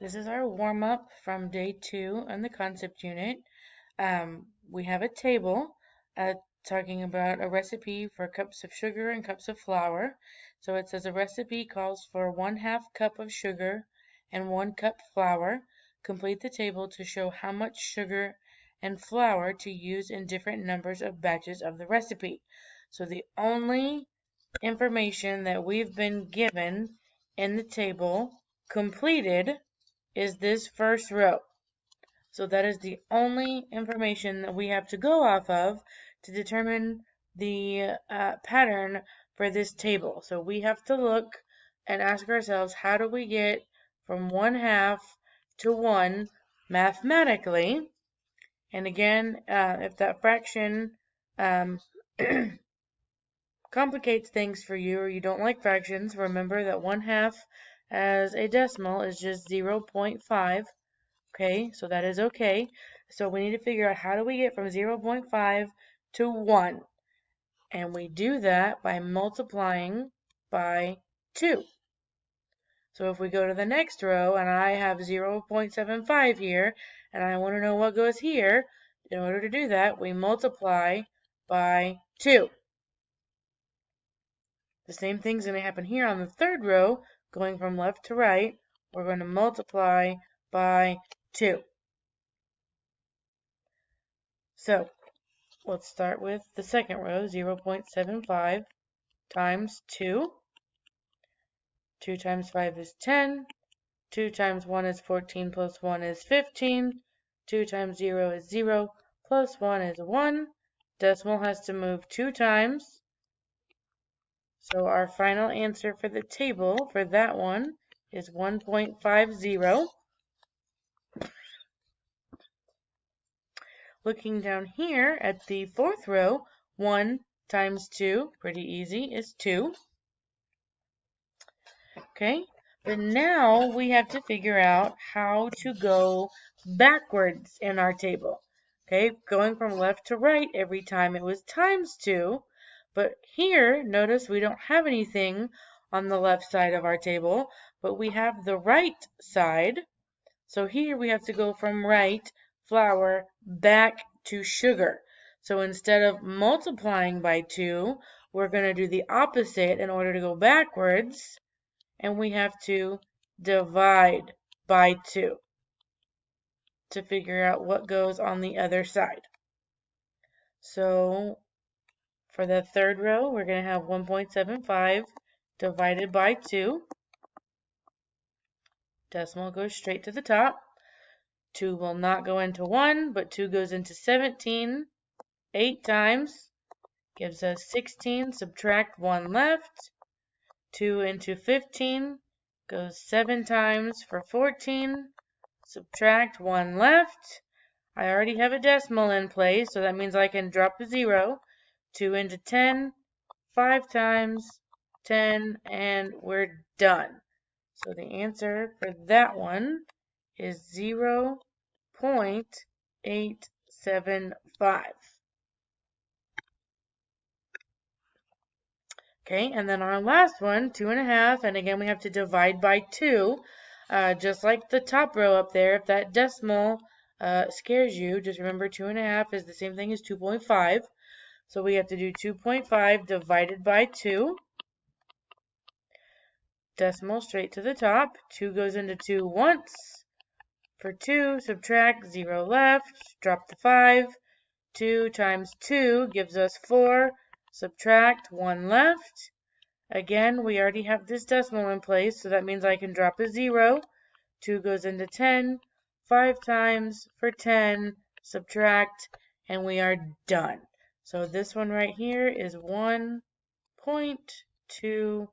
This is our warm-up from day 2 on the concept unit. We have a table talking about a recipe for cups of sugar and cups of flour. So it says a recipe calls for 1/2 cup of sugar and 1 cup flour. Complete the table to show how much sugar and flour to use in different numbers of batches of the recipe. So the only information that we've been given in the table completed is this first row. So that is the only information that we have to go off of to determine the pattern for this table. So we have to look and ask ourselves, how do we get from 1/2 to 1 mathematically? And again, if that fraction complicates things for you or you don't like fractions, remember that 1/2 as a decimal is just 0.5. Okay, so that is okay. So we need to figure out how do we get from 0.5 to 1. And we do that by multiplying by 2. So if we go to the next row and I have 0.75 here and I want to know what goes here, in order to do that, we multiply by 2. The same thing's going to happen here on the third row, going from left to right. We're going to multiply by 2. So let's start with the second row, 0.75 times 2. 2 times 5 is 10. 2 times 1 is 14 plus 1 is 15. 2 times 0 is 0 plus 1 is 1. Decimal has to move 2 times. So our final answer for the table for that one is 1.50. Looking down here at the fourth row, 1 times 2, pretty easy, is 2. Okay, but now we have to figure out how to go backwards in our table. Okay, going from left to right every time it was times 2, but here, notice we don't have anything on the left side of our table, but we have the right side. So here we have to go from right, flour, back to sugar. So instead of multiplying by 2, we're going to do the opposite in order to go backwards, and we have to divide by 2 to figure out what goes on the other side. So for the third row, we're going to have 1.75 divided by 2. Decimal goes straight to the top. 2 will not go into 1, but 2 goes into 17. 8 times gives us 16. Subtract 1 left. 2 into 15 goes 7 times for 14. Subtract 1 left. I already have a decimal in place, so that means I can drop a 0. 2 into 10, 5 times, 10, and we're done. So the answer for that one is 0.875. Okay, and then our last one, 2.5, and again we have to divide by 2. Just like the top row up there, if that decimal scares you, just remember 2.5 is the same thing as 2.5. So we have to do 2.5 divided by 2. Decimal straight to the top. 2 goes into 2 once. For 2, subtract 0 left. Drop the 5. 2 times 2 gives us 4. Subtract 1 left. Again, we already have this decimal in place, so that means I can drop a 0. 2 goes into 10. 5 times for 10. Subtract, and we are done. So this one right here is 1.25.